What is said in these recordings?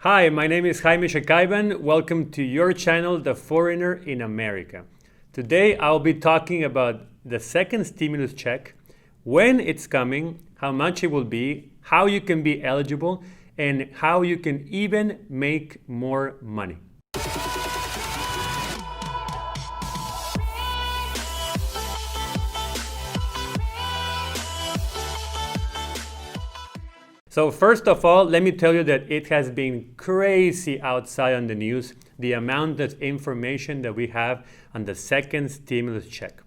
Hi, my name is Jaime Shekaiban. Welcome to your channel, The Foreigner in America. Today I'll be talking about the second stimulus check, when it's coming, how much it will be, how you can be eligible, and how you can even make more money. So first of all, let me tell you that it has been crazy outside on the news, the amount of information that we have on the second stimulus check.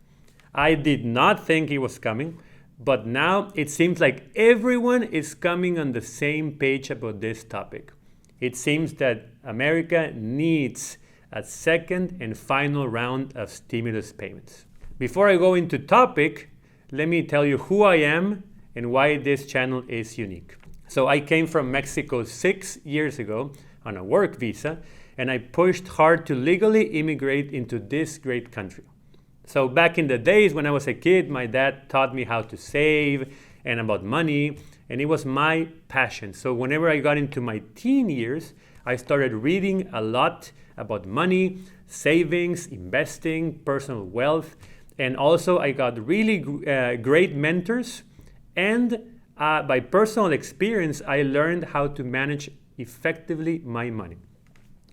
I did not think it was coming, but now it seems like everyone is coming on the same page about this topic. It seems that America needs a second and final round of stimulus payments. Before I go into topic, let me tell you who I am and why this channel is unique. So I came from Mexico 6 years ago on a work visa, and I pushed hard to legally immigrate into this great country. So back in the days when I was a kid, my dad taught me how to save and about money, and it was my passion. So whenever I got into my teen years, I started reading a lot about money, savings, investing, personal wealth, and also I got really great mentors, and by personal experience, I learned how to manage effectively my money.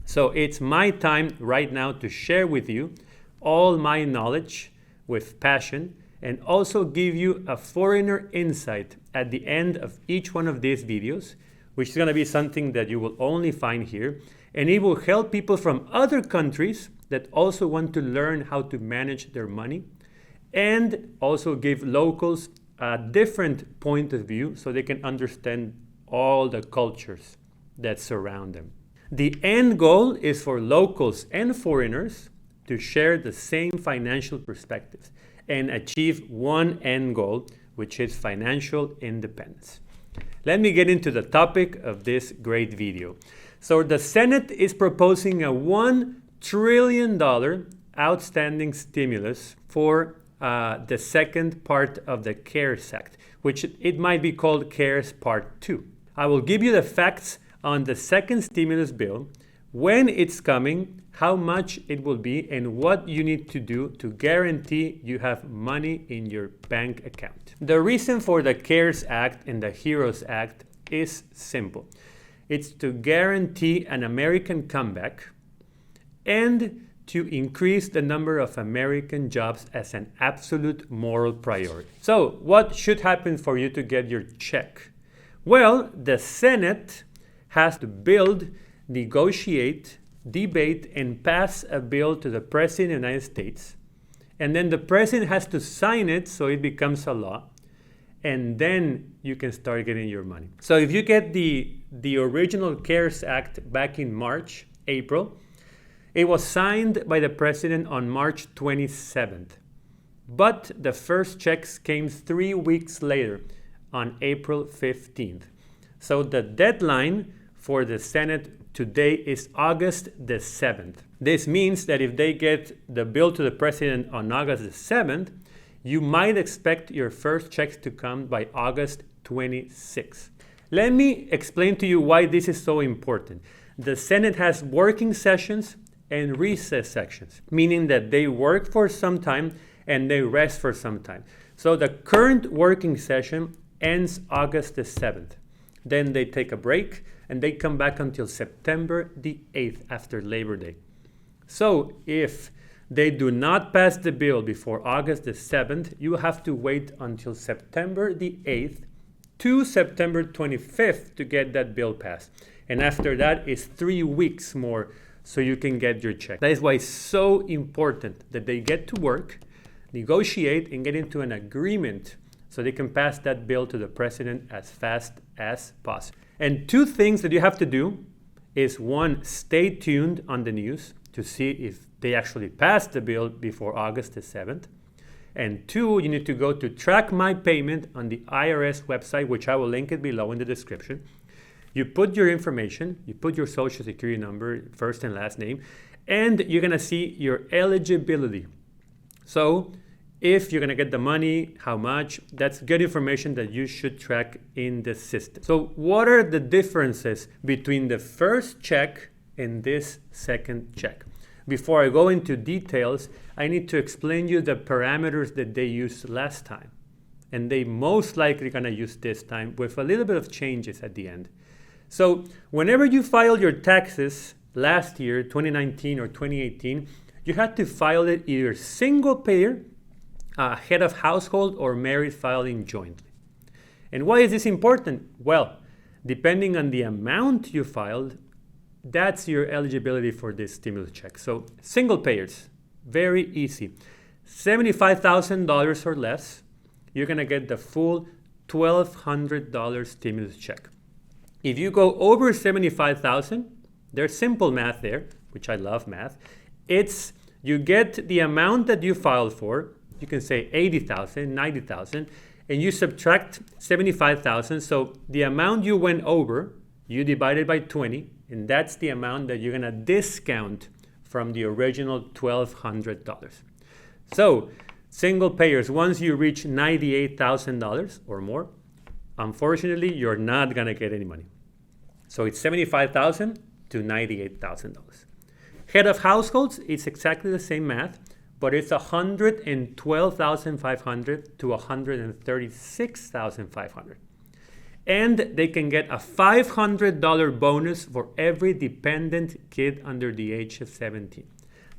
So it's my time right now to share with you all my knowledge with passion and also give you a foreigner insight at the end of each one of these videos, which is going to be something that you will only find here. And it will help people from other countries that also want to learn how to manage their money, and also give locals a different point of view so they can understand all the cultures that surround them. The end goal is for locals and foreigners to share the same financial perspectives and achieve one end goal, which is financial independence. Let me get into the topic of this great video. So the Senate is proposing a $1 trillion outstanding stimulus for the second part of the CARES Act, which it might be called CARES Part 2. I will give you the facts on the second stimulus bill, when it's coming, how much it will be, and what you need to do to guarantee you have money in your bank account. The reason for the CARES Act and the HEROES Act is simple. It's to guarantee an American comeback and to increase the number of American jobs as an absolute moral priority. So, what should happen for you to get your check? Well, the Senate has to build, negotiate, debate, and pass a bill to the President of the United States. And then the President has to sign it so it becomes a law. And then you can start getting your money. So if you get the original CARES Act back in March, April, it was signed by the President on March 27th. But the first checks came 3 weeks later, on April 15th. So the deadline for the Senate today is August the 7th. This means that if they get the bill to the President on August the 7th, you might expect your first checks to come by August 26th. Let me explain to you why this is so important. The Senate has working sessions and recess sections, meaning that they work for some time and they rest for some time. So the current working session ends August the 7th. Then they take a break and they come back until September the 8th after Labor Day. So if they do not pass the bill before August the 7th, you have to wait until September the 8th to September 25th to get that bill passed. And after that is 3 weeks more so you can get your check. That is why it's so important that they get to work, negotiate, and get into an agreement so they can pass that bill to the President as fast as possible. And two things that you have to do is, one, stay tuned on the news to see if they actually pass the bill before August the 7th. And two, you need to go to Track My Payment on the IRS website, which I will link it below in the description. You put your information, you put your social security number, first and last name, and you're gonna see your eligibility. So if you're going to get the money, how much. That's good information that you should track in the system. So what are the differences between the first check and this second check? Before I go into details, I need to explain you the parameters that they used last time. And they most likely going to use this time with a little bit of changes at the end. So whenever you filed your taxes last year, 2019 or 2018, you had to file it either single payer, head of household, or married filing jointly. And why is this important? Well, depending on the amount you filed, that's your eligibility for this stimulus check. So single payers, very easy. $75,000 or less, you're going to get the full $1,200 stimulus check. If you go over $75,000, there's simple math there, which I love math. It's you get the amount that you filed for. You can say $80,000, $90,000, and you subtract $75,000. So the amount you went over, you divide it by 20, and that's the amount that you're going to discount from the original $1,200. So single payers, once you reach $98,000 or more, unfortunately, you're not going to get any money. So it's $75,000 to $98,000. Head of households, it's exactly the same math, but it's $112,500 to $136,500. And they can get a $500 bonus for every dependent kid under the age of 17.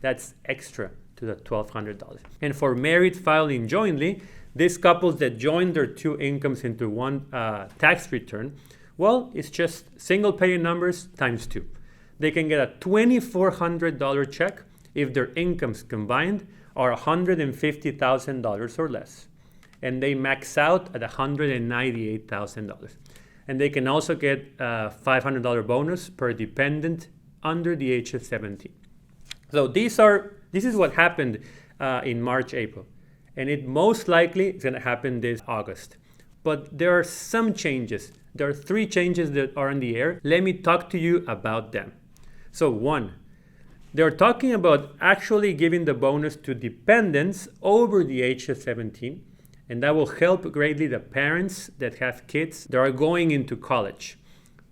That's extra to the $1,200. And for married filing jointly, these couples that join their two incomes into one tax return, well, it's just single payer numbers times 2. They can get a $2,400 check if their incomes combined are $150,000 or less. And they max out at $198,000. And they can also get a $500 bonus per dependent under the age of 17. So this is what happened in March, April. And it most likely is going to happen this August. But there are some changes. There are 3 changes that are in the air. Let me talk to you about them. So 1, they're talking about actually giving the bonus to dependents over the age of 17. And that will help greatly the parents that have kids that are going into college.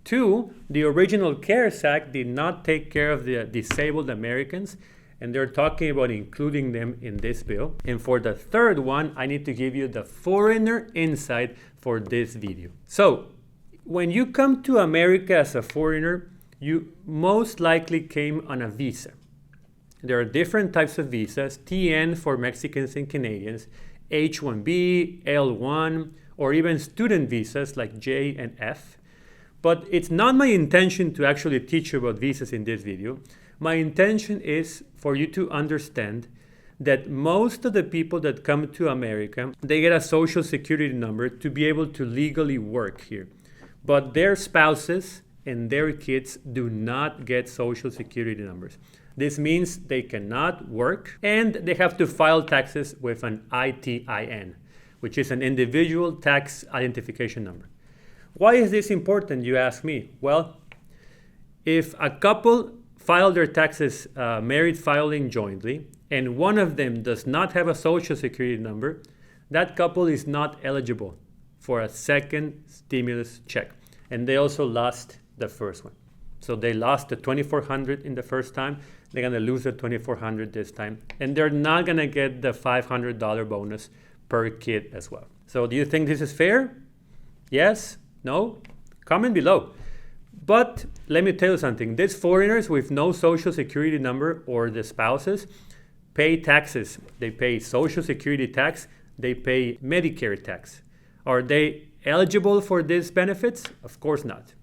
2, the original CARES Act did not take care of the disabled Americans, and they're talking about including them in this bill. And for the third one, I need to give you the foreigner insight for this video. So, when you come to America as a foreigner, you most likely came on a visa. There are different types of visas, TN for Mexicans and Canadians, H-1B, L-1, or even student visas like J and F. But it's not my intention to actually teach you about visas in this video. My intention is for you to understand that most of the people that come to America, they get a social security number to be able to legally work here. But their spouses and their kids do not get social security numbers. This means they cannot work and they have to file taxes with an ITIN, which is an individual tax identification number. Why is this important, you ask me? Well, if a couple file their taxes married filing jointly and one of them does not have a social security number, that couple is not eligible for a second stimulus check. And they also lost the first one. So they lost the $2,400 in the first time. They're going to lose the $2,400 this time. And they're not going to get the $500 bonus per kid as well. So do you think this is fair? Yes? No? Comment below. But let me tell you something. These foreigners with no social security number or the spouses pay taxes. They pay social security tax. They pay Medicare tax. Are they eligible for these benefits? Of course not.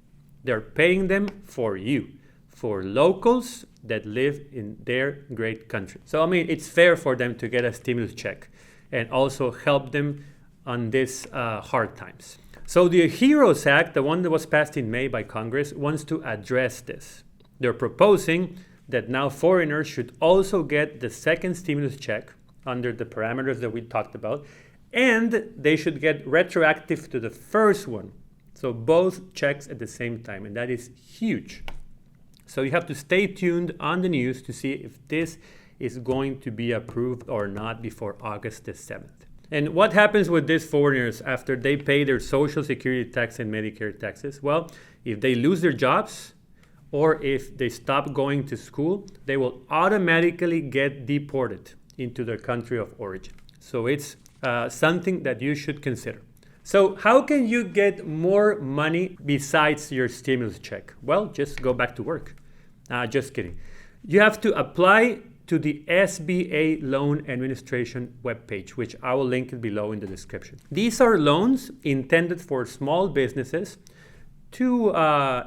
They're paying them for you, for locals that live in their great country. So, I mean, it's fair for them to get a stimulus check and also help them on these hard times. So the HEROES Act, the one that was passed in May by Congress, wants to address this. They're proposing that now foreigners should also get the second stimulus check under the parameters that we talked about, and they should get retroactive to the first one. So both checks at the same time, and that is huge. So you have to stay tuned on the news to see if this is going to be approved or not before August the 7th. And what happens with these foreigners after they pay their Social Security tax and Medicare taxes? Well, if they lose their jobs or if they stop going to school, they will automatically get deported into their country of origin. So it's something that you should consider. So how can you get more money besides your stimulus check? Well, just go back to work. Just kidding. You have to apply to the SBA Loan Administration webpage, which I will link it below in the description. These are loans intended for small businesses to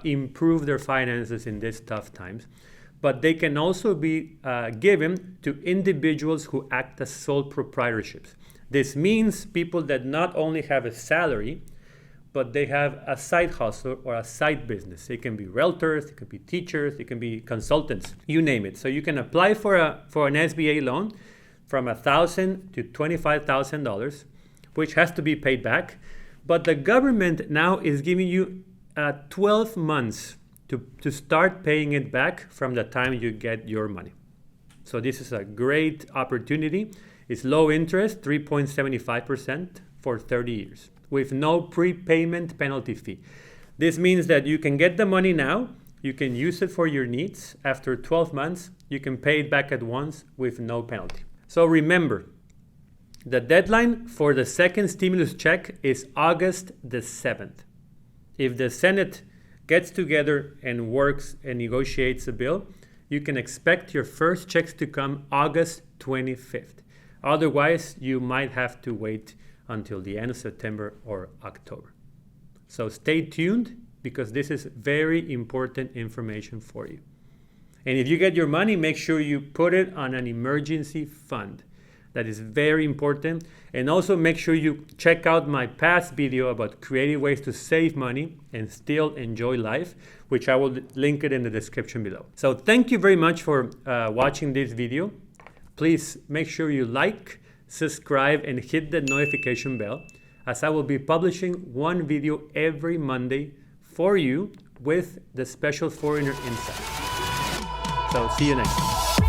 improve their finances in these tough times, but they can also be given to individuals who act as sole proprietorships. This means people that not only have a salary, but they have a side hustle or a side business. It can be realtors, it can be teachers, it can be consultants, you name it. So you can apply for an SBA loan from $1,000 to $25,000, which has to be paid back. But the government now is giving you 12 months to start paying it back from the time you get your money. So this is a great opportunity. It's low interest, 3.75% for 30 years. With no prepayment penalty fee. This means that you can get the money now, you can use it for your needs. After 12 months, you can pay it back at once with no penalty. So remember, the deadline for the second stimulus check is August the 7th. If the Senate gets together and works and negotiates a bill, you can expect your first checks to come August 25th. Otherwise, you might have to wait until the end of September or October. So stay tuned because this is very important information for you. And if you get your money, make sure you put it on an emergency fund. That is very important. And also make sure you check out my past video about creative ways to save money and still enjoy life, which I will link it in the description below. So thank you very much for watching this video. Please make sure you like, subscribe, and hit the notification bell, as I will be publishing one video every Monday for you with the special foreigner insight. So see you next time.